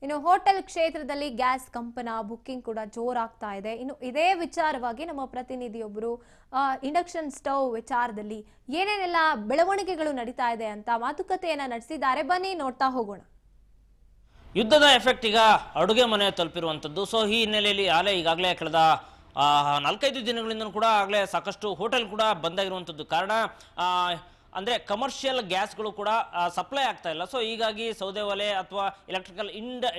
ಇನ್ನು ಹೋಟೆಲ್ ಕ್ಷೇತ್ರದಲ್ಲಿ ಗ್ಯಾಸ್ ಕಂಪನ ಬುಕ್ಕಿಂಗ್ ಕೂಡ ಜೋರಾಗ್ತಾ ಇದೆ. ಇನ್ನು ಇದೇ ವಿಚಾರವಾಗಿ ನಮ್ಮ ಪ್ರತಿನಿಧಿಯೊಬ್ಬರು ಇಂಡಕ್ಷನ್ ಸ್ಟವ್ ವಿಚಾರದಲ್ಲಿ ಏನೇನೆಲ್ಲ ಬೆಳವಣಿಗೆಗಳು ನಡೀತಾ ಇದೆ ಅಂತ ಮಾತುಕತೆಯನ್ನ ನಡೆಸಿದ್ದಾರೆ. ಬನ್ನಿ ನೋಡ್ತಾ ಹೋಗೋಣ. ಯುದ್ಧದ ಎಫೆಕ್ಟ್ ಈಗ ಅಡುಗೆ ಮನೆ ತಲುಪಿರುವಂಥದ್ದು. ಸೊ ಈ ಹಿನ್ನೆಲೆಯಲ್ಲಿ ಈಗಾಗಲೇ ಕಳೆದ 4-5 ದಿನಗಳಿಂದ ಕೂಡ ಆಗಲೇ ಸಾಕಷ್ಟು ಹೋಟೆಲ್ ಕೂಡ ಬಂದಾಗಿರುವಂಥದ್ದು. ಕಾರಣ ಅಂದರೆ ಕಮರ್ಷಿಯಲ್ ಗ್ಯಾಸ್ಗಳು ಕೂಡ ಸಪ್ಲೈ ಆಗ್ತಾ ಇಲ್ಲ. ಸೊ ಹೀಗಾಗಿ ಸೌದೆ ಒಲೆ ಅಥವಾ ಎಲೆಕ್ಟ್ರಿಕಲ್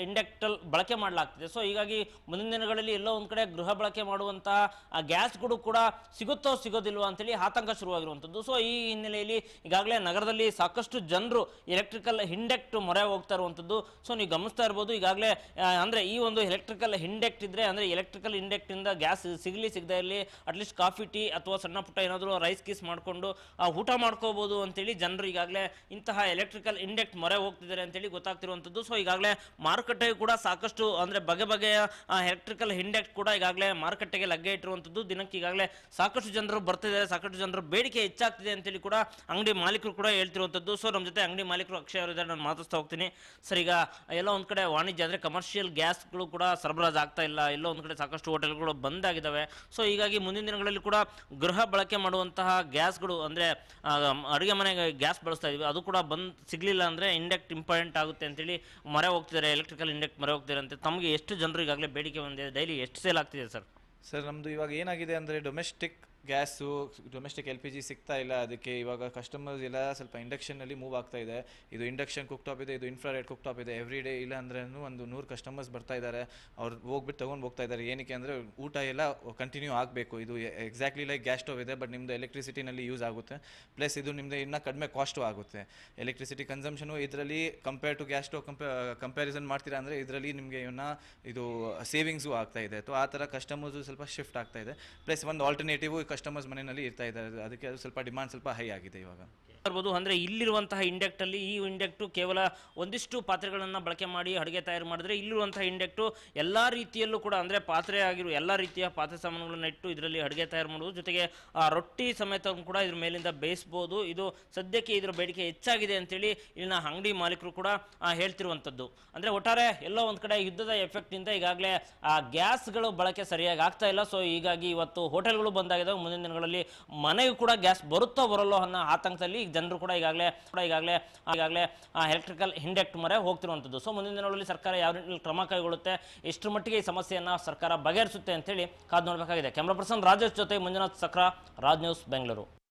ಇಂಡಕ್ಟಲ್ ಬಳಕೆ ಮಾಡಲಾಗ್ತಿದೆ. ಸೊ ಹೀಗಾಗಿ ಮುಂದಿನ ದಿನಗಳಲ್ಲಿ ಎಲ್ಲೋ ಒಂದು ಕಡೆ ಗೃಹ ಬಳಕೆ ಮಾಡುವಂತಹ ಗ್ಯಾಸ್ಗಳು ಕೂಡ ಸಿಗುತ್ತೋ ಸಿಗೋದಿಲ್ವೋ ಅಂತೇಳಿ ಆತಂಕ ಶುರುವಾಗಿರುವಂಥದ್ದು. ಸೊ ಈ ಹಿನ್ನೆಲೆಯಲ್ಲಿ ಈಗಾಗಲೇ ನಗರದಲ್ಲಿ ಸಾಕಷ್ಟು ಜನರು ಎಲೆಕ್ಟ್ರಿಕಲ್ ಇಂಡಕ್ಟ್ ಮೊರೆ ಹೋಗ್ತಾ ಇರುವಂಥದ್ದು. ಸೊ ನೀವು ಗಮನಿಸ್ತಾ ಇರ್ಬೋದು, ಈಗಾಗಲೇ ಅಂದರೆ ಈ ಒಂದು ಎಲೆಕ್ಟ್ರಿಕಲ್ ಇಂಡಕ್ಟ್ ಇದ್ರೆ ಅಂದರೆ ಎಲೆಕ್ಟ್ರಿಕಲ್ ಇಂಡಕ್ಟ್ ಇಂದ ಗ್ಯಾಸ್ ಸಿಗದೇ ಇರಲಿ, ಅಟ್ಲೀಸ್ಟ್ ಕಾಫಿ ಟೀ ಅಥವಾ ಸಣ್ಣ ಪುಟ್ಟ ಏನಾದರೂ ರೈಸ್ ಕೀಸ್ ಮಾಡಿಕೊಂಡು ಊಟ ಮಾಡ್ಕೋಬಹುದು ಅಂತೇಳಿ ಜನರು ಈಗಾಗಲೇ ಇಂತಹ ಎಲೆಕ್ಟ್ರಿಕಲ್ ಇಂಡಕ್ಟ್ ಮೊರೆ ಹೋಗ್ತಿದ್ದಾರೆ ಅಂತೇಳಿ ಗೊತ್ತಾಗ್ತಿರುವಂಥದ್ದು. ಸೊ ಈಗಾಗಲೇ ಮಾರುಕಟ್ಟೆಗೆ ಕೂಡ ಸಾಕಷ್ಟು ಅಂದರೆ ಬಗೆಯ ಎಲೆಕ್ಟ್ರಿಕಲ್ ಇಂಡಕ್ಟ್ ಕೂಡ ಈಗಾಗಲೇ ಮಾರುಕಟ್ಟೆಗೆ ಲಗ್ಗೆ ಇಟ್ಟಿರುವಂಥದ್ದು. ದಿನಕ್ಕೆ ಈಗಾಗಲೇ ಸಾಕಷ್ಟು ಜನರು ಬರ್ತಿದ್ದಾರೆ, ಸಾಕಷ್ಟು ಜನರು ಬೇಡಿಕೆ ಹೆಚ್ಚಾಗ್ತಿದೆ ಅಂತೇಳಿ ಕೂಡ ಅಂಗಡಿ ಮಾಲೀಕರು ಕೂಡ ಹೇಳ್ತಿರುವಂಥದ್ದು. ಸೊ ನಮ್ಮ ಜೊತೆ ಅಂಗಡಿ ಮಾಲೀಕರು ಅಕ್ಷಯ್ ಅವರು ಇದ್ದಾರೆ, ನಾನು ಮಾತಾಡ್ತಾ ಹೋಗ್ತೀನಿ. ಸರ್, ಈಗ ಎಲ್ಲ ಒಂದು ಕಡೆ ವಾಣಿಜ್ಯ ಅಂದರೆ ಕಮರ್ಷಿಯಲ್ ಗ್ಯಾಸ್ಗಳು ಕೂಡ ಸರಬರಾಜು ಆಗ್ತಾ ಇಲ್ಲ, ಎಲ್ಲೋ ಒಂದು ಕಡೆ ಸಾಕಷ್ಟು ಹೋಟೆಲ್ಗಳು ಬಂದಾಗಿದ್ದಾವೆ. ಸೊ ಹೀಗಾಗಿ ಮುಂದಿನ ದಿನಗಳಲ್ಲಿ ಕೂಡ ಗೃಹ ಬಳಕೆ ಮಾಡುವಂತಹ ಗ್ಯಾಸ್ಗಳು ಅಂದರೆ ಅಡುಗೆ ಮನೆಗೆ ಗ್ಯಾಸ್ ಬಳಸ್ತಾ ಇದೀವಿ, ಅದು ಕೂಡ ಸಿಗಲಿಲ್ಲ ಅಂದರೆ ಇಂಡಕ್ಟ್ ಇಂಪಾರ್ಟೆಂಟ್ ಆಗುತ್ತೆ ಅಂತೇಳಿ ಮೊರೆ ಹೋಗ್ತಿದ್ದಾರೆ, ಎಲೆಕ್ಟ್ರಿಕಲ್ ಇಂಡಕ್ಟ್ ಮೊರೆ ಹೋಗ್ತಿದ್ದಾರೆ ಅಂತ. ತಮಗೆ ಎಷ್ಟು ಜನರು ಈಗಾಗಲೇ ಬೇಡಿಕೆ ಬಂದಿದೆ, ಡೈಲಿ ಎಷ್ಟು ಸೇಲ್ ಆಗ್ತಿದೆ ಸರ್? ಸರ್, ನಮ್ಮದು ಇವಾಗ ಏನಾಗಿದೆ ಅಂದರೆ ಡೊಮೆಸ್ಟಿಕ್ ಗ್ಯಾಸು, ಡೊಮೆಸ್ಟಿಕ್ LPG ಸಿಗ್ತಾ ಇಲ್ಲ. ಅದಕ್ಕೆ ಇವಾಗ ಕಸ್ಟಮರ್ಸ್ ಎಲ್ಲ ಸ್ವಲ್ಪ ಇಂಡಕ್ಷನಲ್ಲಿ ಮೂವ್ ಆಗ್ತಾ ಇದೆ. ಇದು ಇಂಡಕ್ಷನ್ ಕುಕ್ ಟಾಪ್ ಇದೆ, ಇದು ಇನ್ಫ್ರಾರೆಡ್ ಕುಕ್ ಟಾಪ್ ಇದೆ. ಎವ್ರಿ ಡೇ ಇಲ್ಲ ಅಂದ್ರೆ ಒಂದು 100 ಕಸ್ಟಮರ್ಸ್ ಬರ್ತಾ ಇದ್ದಾರೆ. ಅವ್ರು ಹೋಗ್ಬಿಟ್ಟು ತೊಗೊಂಡು ಹೋಗ್ತಾ ಇದ್ದಾರೆ. ಏನಕ್ಕೆ ಅಂದರೆ ಊಟ ಎಲ್ಲ ಕಂಟಿನ್ಯೂ ಆಗಬೇಕು. ಇದು ಎಕ್ಸಾಕ್ಟ್ಲಿ ಲೈಕ್ ಗ್ಯಾಸ್ ಸ್ಟವ್ ಇದೆ, ಬಟ್ ನಿಮ್ಮದು ಎಲೆಕ್ಟ್ರಿಸಿಟಿನಲ್ಲಿ ಯೂಸ್ ಆಗುತ್ತೆ. ಪ್ಲಸ್ ಇದು ನಿಮ್ಮದು ಇನ್ನೂ ಕಡಿಮೆ ಕಾಸ್ಟು ಆಗುತ್ತೆ. ಎಲೆಕ್ಟ್ರಿಸಿಟಿ ಕನ್ಸಂಪ್ಷನು ಇದರಲ್ಲಿ compare to gas stove comparison ಮಾಡ್ತೀರಾ ಅಂದರೆ ಇದರಲ್ಲಿ ನಿಮಗೆ ಇದು ಸೇವಿಂಗ್ಸು ಆಗ್ತಾ ಇದೆ. ಸೊ ಆ ಥರ ಕಸ್ಟಮರ್ಸು ಸ್ವಲ್ಪ ಶಿಫ್ಟ್ ಆಗ್ತಾ ಇದೆ. ಪ್ಲಸ್ ಒಂದು ಆಲ್ಟರ್ನೇಟಿವ್ ಕಸ್ಟಮರ್ಸ್ ಮನೆಯಲ್ಲಿ ಇರ್ತಾ ಇದ್ದಾರೆ. ಅದಕ್ಕೆ ಅದು ಸ್ವಲ್ಪ ಡಿಮಾಂಡ್ ಸ್ವಲ್ಪ ಹೈ ಆಗಿದೆ ಇವಾಗ. ಅಂದರೆ ಇಲ್ಲಿರುವಂತಹ ಇಂಡಕ್ಟ್ ಅಲ್ಲಿ ಈ ಇಂಡಕ್ಟು ಕೇವಲ ಒಂದಿಷ್ಟು ಪಾತ್ರೆಗಳನ್ನು ಬಳಕೆ ಮಾಡಿ ಅಡುಗೆ ತಯಾರು ಮಾಡಿದ್ರೆ, ಇಲ್ಲಿರುವಂತಹ ಇಂಡಕ್ಟು ಎಲ್ಲಾ ರೀತಿಯಲ್ಲೂ ಕೂಡ ಅಂದರೆ ಪಾತ್ರೆ ಆಗಿರುವ ಎಲ್ಲ ರೀತಿಯ ಪಾತ್ರೆ ಸಾಮಾನುಗಳನ್ನ ಇಟ್ಟು ಇದರಲ್ಲಿ ಅಡುಗೆ ತಯಾರು ಮಾಡುವುದು, ಜೊತೆಗೆ ರೊಟ್ಟಿ ಸಮೇತ ಕೂಡ ಇದ್ರ ಮೇಲಿಂದ ಬೇಯಿಸಬಹುದು. ಇದು ಸದ್ಯಕ್ಕೆ ಇದರ ಬೇಡಿಕೆ ಹೆಚ್ಚಾಗಿದೆ ಅಂತೇಳಿ ಇಲ್ಲಿನ ಅಂಗಡಿ ಮಾಲೀಕರು ಕೂಡ ಹೇಳ್ತಿರುವಂಥದ್ದು. ಅಂದರೆ ಒಟ್ಟಾರೆ ಎಲ್ಲೋ ಒಂದು ಕಡೆ ಯುದ್ಧದ ಎಫೆಕ್ಟ್ ಇಂದ ಈಗಾಗಲೇ ಗ್ಯಾಸ್ಗಳು ಬಳಕೆ ಸರಿಯಾಗಿ ಆಗ್ತಾ ಇಲ್ಲ. ಸೊ ಹೀಗಾಗಿ ಇವತ್ತು ಹೋಟೆಲ್ಗಳು ಬಂದಾಗಿದ್ದಾವೆ. ಮುಂದಿನ ದಿನಗಳಲ್ಲಿ ಮನೆಗೂ ಕೂಡ ಗ್ಯಾಸ್ ಬರುತ್ತೋ ಬರಲ್ಲೋ ಅನ್ನೋ ಆತಂಕದಲ್ಲಿ ಜನರು ಕೂಡ ಈಗಾಗಲೇ ಎಲೆಕ್ಟ್ರಿಕಲ್ ಇಂಡಕ್ಟ್ ಮೊರೆ ಹೋಗ್ತಿರುವಂಥದ್ದು. ಸೊ ಮುಂದಿನ ದಿನಗಳಲ್ಲಿ ಸರ್ಕಾರ ಯಾವ ರೀತಿ ಕ್ರಮ ಕೈಗೊಳ್ಳುತ್ತೆ, ಎಷ್ಟರ ಮಟ್ಟಿಗೆ ಈ ಸಮಸ್ಯೆಯನ್ನು ಸರ್ಕಾರ ಬಗೆಹರಿಸುತ್ತೆ ಅಂತೇಳಿ ಕಾದು ನೋಡಬೇಕಾಗಿದೆ. ಕ್ಯಾಮ್ರಾ ಪರ್ಸನ್ ರಾಜೇಶ್ ಜೊತೆ ಮಂಜುನಾಥ್ ಸಕ್ರಾ, ರಾಜ್ ನ್ಯೂಸ್, ಬೆಂಗಳೂರು.